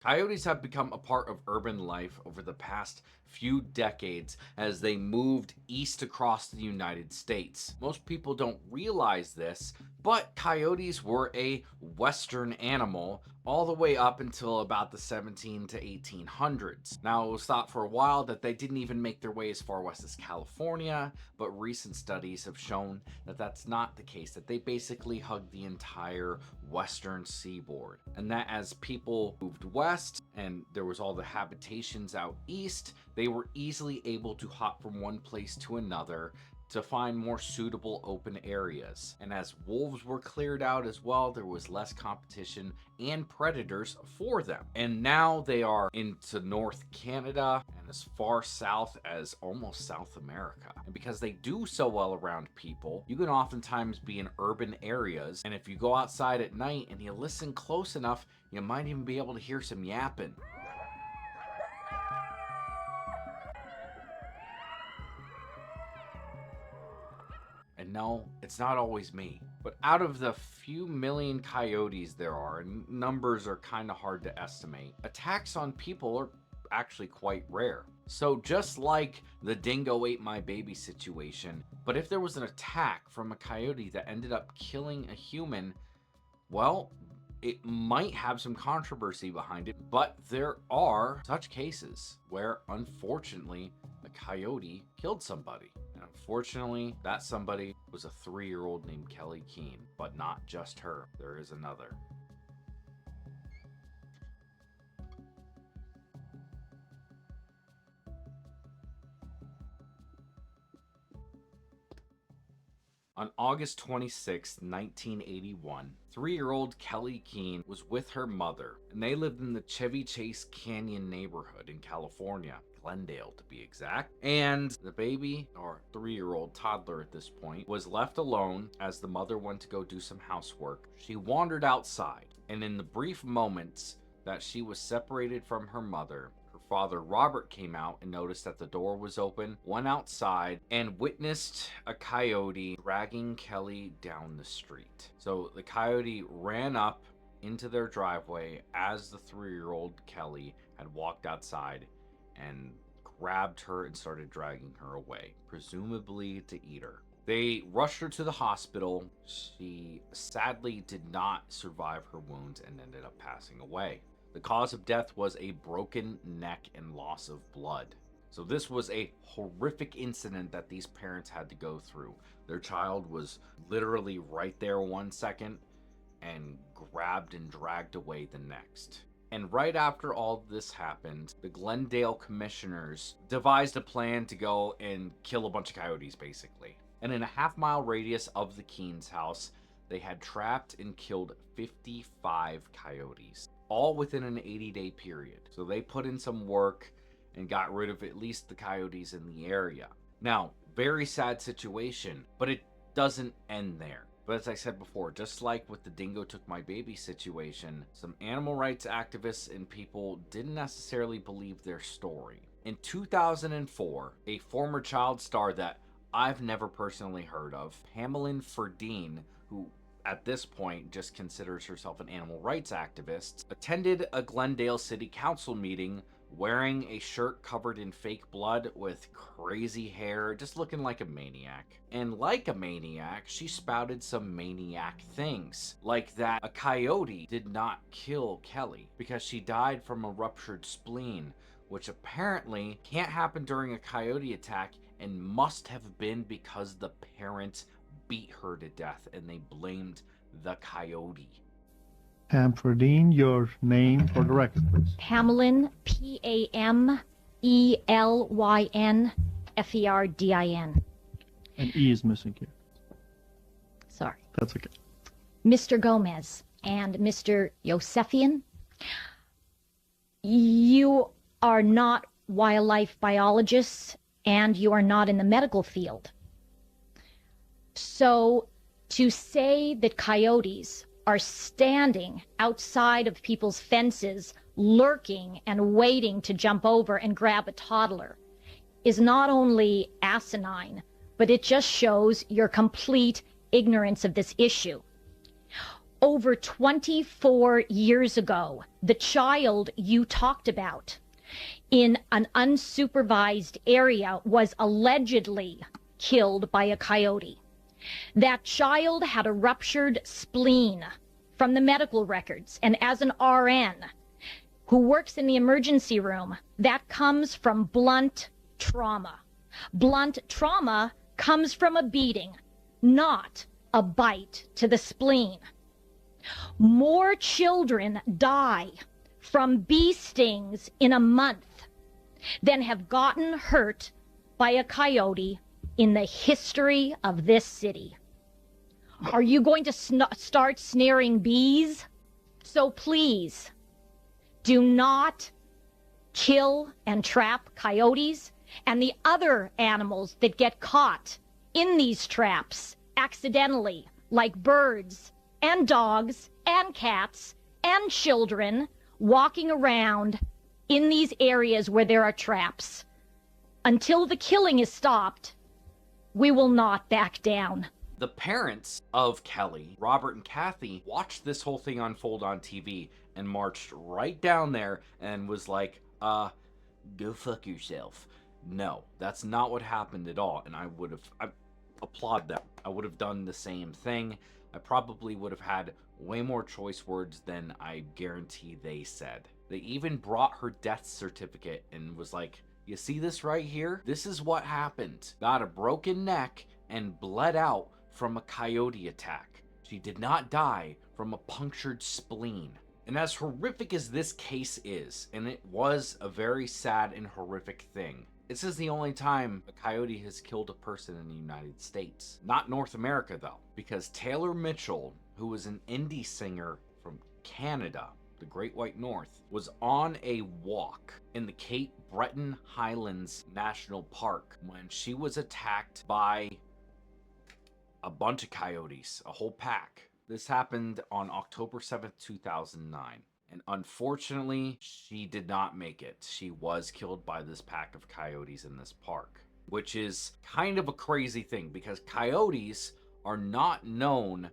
Coyotes have become a part of urban life over the past few decades as they moved east across the United States. Most people don't realize this, but coyotes were a western animal all the way up until about the 17 to 1800s. Now, it was thought for a while that they didn't even make their way as far west as California, but recent studies have shown that that's not the case, that they basically hugged the entire western seaboard. And that as people moved west and there was all the habitations out east, they were easily able to hop from one place to another to find more suitable open areas. And as wolves were cleared out as well, there was less competition and predators for them. And now they are into North Canada and as far south as almost South America. And because they do so well around people, you can oftentimes be in urban areas. And if you go outside at night and you listen close enough, you might even be able to hear some yapping. And no, it's not always me. But out of the few million coyotes there are, and numbers are kind of hard to estimate, attacks on people are actually quite rare. So just like the dingo ate my baby situation, but if there was an attack from a coyote that ended up killing a human, well, it might have some controversy behind it, but there are such cases where, unfortunately, a coyote killed somebody. And unfortunately, that somebody was a 3-year-old named Kelly Keene, but not just her. There is another. On August 26, 1981, 3-year-old Kelly Keene was with her mother, and they lived in the Chevy Chase Canyon neighborhood in California, Glendale to be exact. And the baby, or 3-year-old toddler at this point, was left alone as the mother went to go do some housework. She wandered outside, and in the brief moments that she was separated from her mother, father Robert came out and noticed that the door was open, went outside, and witnessed a coyote dragging Kelly down the street. So the coyote ran up into their driveway as the 3-year-old Kelly had walked outside and grabbed her and started dragging her away, presumably to eat her. They rushed her to the hospital. She sadly did not survive her wounds and ended up passing away. The cause of death was a broken neck and loss of blood. So this was a horrific incident that these parents had to go through. Their child was literally right there one second and grabbed and dragged away the next. And right after all this happened, the Glendale commissioners devised a plan to go and kill a bunch of coyotes, basically. And in a half-mile radius of the Keene's house, they had trapped and killed 55 coyotes, all within an 80-day period. So they put in some work and got rid of at least the coyotes in the area. Now, very sad situation, but it doesn't end there. But as I said before, just like with the dingo took my baby situation, some animal rights activists and people didn't necessarily believe their story. In 2004, a former child star that I've never personally heard of, Pamela Ferdine, who at this point just considers herself an animal rights activist, attended a Glendale City Council meeting wearing a shirt covered in fake blood with crazy hair, just looking like a maniac. And like a maniac, she spouted some maniac things, like that a coyote did not kill Kelly because she died from a ruptured spleen, which apparently can't happen during a coyote attack and must have been because the parents beat her to death and they blamed the coyote. Ferdine, your name for the record, please. Pamelyn, Pamelyn, Ferdin. An E is missing here. Sorry. That's okay. Mr. Gomez and Mr. Yosefian, you are not wildlife biologists and you are not in the medical field. So to say that coyotes are standing outside of people's fences, lurking and waiting to jump over and grab a toddler is not only asinine, but it just shows your complete ignorance of this issue. over 24 years ago, the child you talked about in an unsupervised area was allegedly killed by a coyote. That child had a ruptured spleen from the medical records, and as an RN who works in the emergency room, that comes from blunt trauma. Blunt trauma comes from a beating, not a bite to the spleen. More children die from bee stings in a month than have gotten hurt by a coyote in the history of this city. Are you going to start snaring bees? So please, do not kill and trap coyotes and the other animals that get caught in these traps accidentally, like birds and dogs and cats and children walking around in these areas where there are traps. Until the killing is stopped, we will not back down. The parents of Kelly, Robert and Kathy, watched this whole thing unfold on TV and marched right down there and was like, go fuck yourself. No, that's not what happened at all. And I applaud them. I would have done the same thing. I probably would have had way more choice words than I guarantee they said. They even brought her death certificate and was like, you see this right here? This is what happened. Got a broken neck and bled out from a coyote attack. She did not die from a punctured spleen. And as horrific as this case is, and it was a very sad and horrific thing, this is the only time a coyote has killed a person in the United States. Not North America though, because Taylor Mitchell, who was an indie singer from Canada, the Great White North, was on a walk in the Cape Breton Highlands National Park when she was attacked by a bunch of coyotes, a whole pack. This happened on October 7th, 2009. And unfortunately, she did not make it. She was killed by this pack of coyotes in this park, which is kind of a crazy thing because coyotes are not known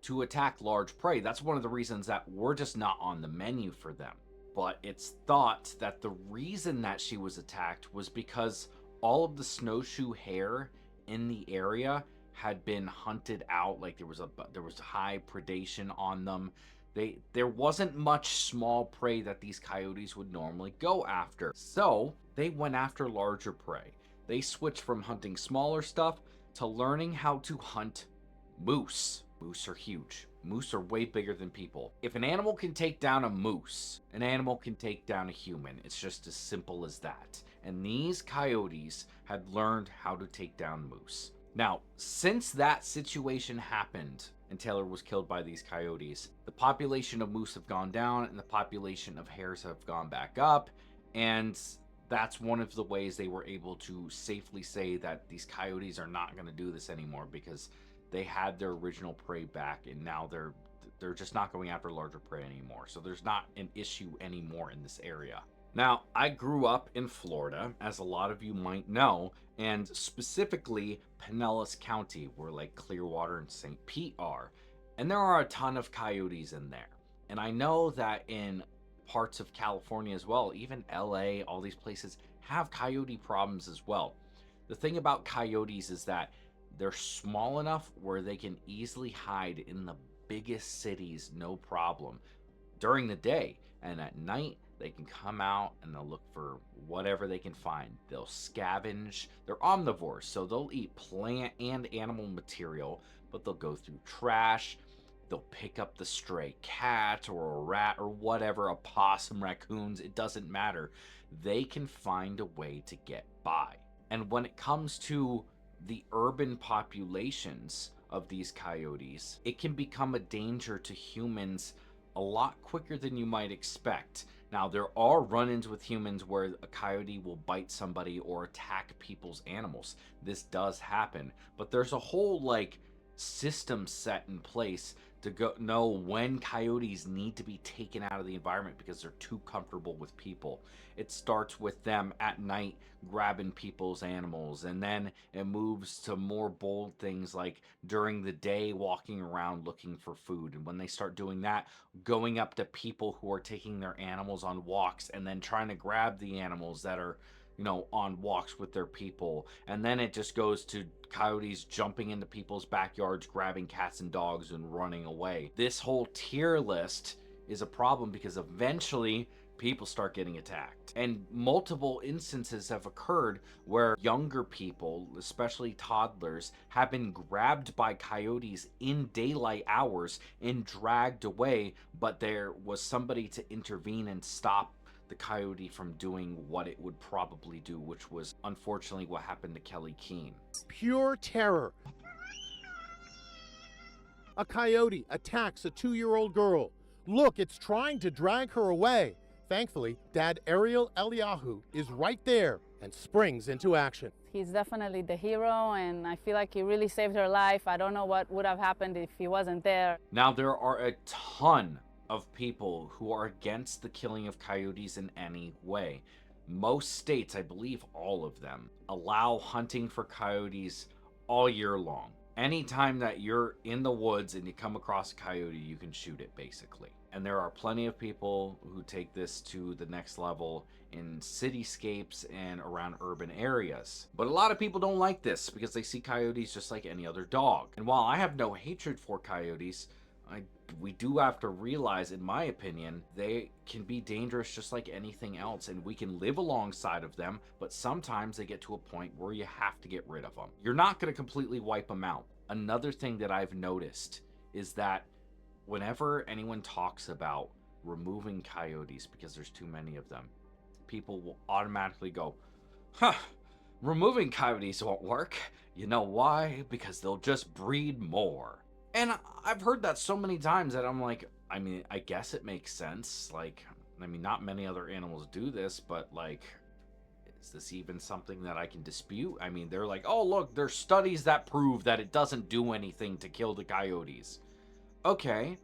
to attack large prey. That's one of the reasons that we're just not on the menu for them. But it's thought that the reason that she was attacked was because all of the snowshoe hare in the area had been hunted out. Like there was high predation on them. There wasn't much small prey that these coyotes would normally go after. So they went after larger prey. They switched from hunting smaller stuff to learning how to hunt moose. Moose are huge. Moose are way bigger than people. If an animal can take down a moose, an animal can take down a human. It's just as simple as that. And these coyotes had learned how to take down moose. Now, since that situation happened and Taylor was killed by these coyotes, the population of moose have gone down and the population of hares have gone back up. And that's one of the ways they were able to safely say that these coyotes are not going to do this anymore, because they had their original prey back and now they're just not going after larger prey anymore. So there's not an issue anymore in this area. Now, I grew up in Florida, as a lot of you might know, and specifically Pinellas County, where like Clearwater and St. Pete are. And there are a ton of coyotes in there. And I know that in parts of California as well, even LA, all these places have coyote problems as well. The thing about coyotes is that they're small enough where they can easily hide in the biggest cities, no problem, during the day. And at night, they can come out and they'll look for whatever they can find. They'll scavenge. They're omnivores, so they'll eat plant and animal material, but they'll go through trash. They'll pick up the stray cat or a rat or whatever, a possum, raccoons, it doesn't matter. They can find a way to get by. And when it comes to the urban populations of these coyotes, it can become a danger to humans a lot quicker than you might expect. Now, there are run-ins with humans where a coyote will bite somebody or attack people's animals. This does happen, but there's a whole system set in place to know when coyotes need to be taken out of the environment because they're too comfortable with people. It starts with them at night grabbing people's animals, and then it moves to more bold things like during the day walking around looking for food. And when they start doing that, going up to people who are taking their animals on walks and then trying to grab the animals that are, on walks with their people. And then it just goes to coyotes jumping into people's backyards, grabbing cats and dogs, and running away. This whole tier list is a problem because eventually people start getting attacked. And multiple instances have occurred where younger people, especially toddlers, have been grabbed by coyotes in daylight hours and dragged away, but there was somebody to intervene and stop the coyote from doing what it would probably do, which was unfortunately what happened to Kelly Keene. Pure terror. A coyote attacks a 2-year-old girl. Look, it's trying to drag her away. Thankfully, Dad Ariel Eliyahu is right there and springs into action. He's definitely the hero, and I feel like he really saved her life. I don't know what would have happened if he wasn't there. Now, there are a ton of people who are against the killing of coyotes in any way. Most states, I believe all of them, allow hunting for coyotes all year long. Anytime that you're in the woods and you come across a coyote, you can shoot it, basically. And there are plenty of people who take this to the next level in cityscapes and around urban areas. But a lot of people don't like this because they see coyotes just like any other dog. And while I have no hatred for coyotes, we do have to realize, in my opinion, they can be dangerous just like anything else, and we can live alongside of them, but sometimes they get to a point where you have to get rid of them. You're not going to completely wipe them out. Another thing that I've noticed is that whenever anyone talks about removing coyotes because there's too many of them, people will automatically go, removing coyotes won't work. You know why? Because they'll just breed more. And I've heard that so many times that I'm like, I mean, I guess it makes sense. Like, I mean, not many other animals do this, but like, is this even something that I can dispute? I mean, they're like, oh, look, there's studies that prove that it doesn't do anything to kill the coyotes. Okay,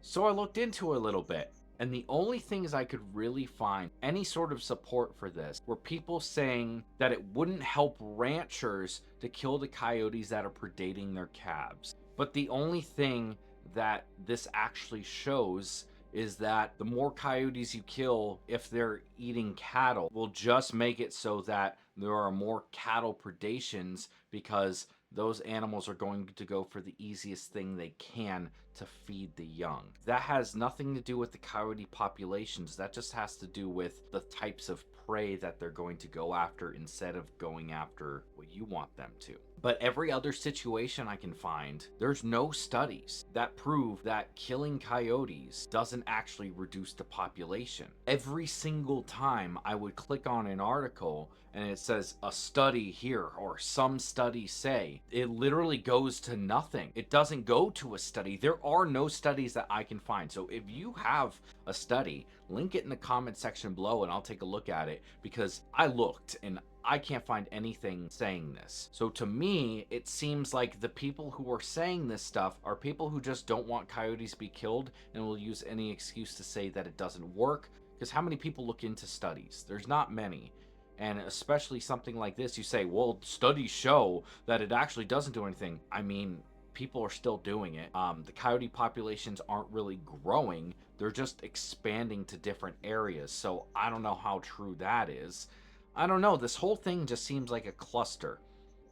so I looked into it a little bit, and the only things I could really find any sort of support for this were people saying that it wouldn't help ranchers to kill the coyotes that are predating their calves. But the only thing that this actually shows is that the more coyotes you kill, if they're eating cattle, will just make it so that there are more cattle predations, because those animals are going to go for the easiest thing they can to feed the young. That has nothing to do with the coyote populations. That just has to do with the types of prey that they're going to go after instead of going after what you want them to. But every other situation I can find, there's no studies that prove that killing coyotes doesn't actually reduce the population. Every single time I would click on an article and it says a study here or some studies say, it literally goes to nothing. It doesn't go to a study. There are no studies that I can find. So if you have a study, link it in the comment section below and I'll take a look at it, because I looked and I can't find anything saying this. So to me, it seems like the people who are saying this stuff are people who just don't want coyotes to be killed and will use any excuse to say that it doesn't work. Because how many people look into studies? There's not many. And especially something like this, you say, well, studies show that it actually doesn't do anything. I mean, people are still doing it. The coyote populations aren't really growing. They're just expanding to different areas. So I don't know how true that is. I don't know. This whole thing just seems like a cluster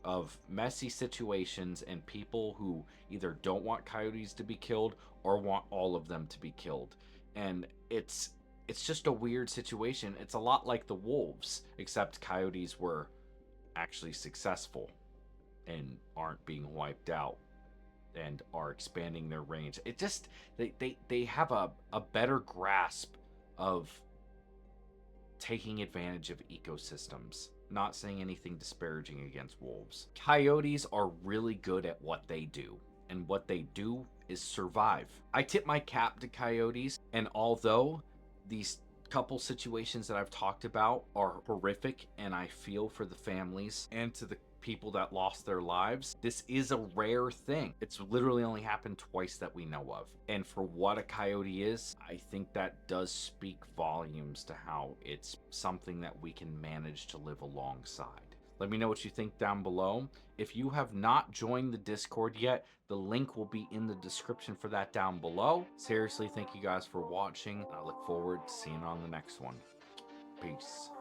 of messy situations and people who either don't want coyotes to be killed or want all of them to be killed. And it's just a weird situation. It's a lot like the wolves, except coyotes were actually successful and aren't being wiped out and are expanding their range. It just, they have a better grasp of taking advantage of ecosystems. Not saying anything disparaging against wolves. Coyotes are really good at what they do, and what they do is survive. I tip my cap to coyotes, and although these couple situations that I've talked about are horrific and I feel for the families and to the people that lost their lives. This is a rare thing. It's literally only happened twice that we know of. And for what a coyote is, I think that does speak volumes to how it's something that we can manage to live alongside. Let me know what you think down below. If you have not joined the Discord yet, the link will be in the description for that down below. Seriously, thank you guys for watching. I look forward to seeing you on the next one. Peace.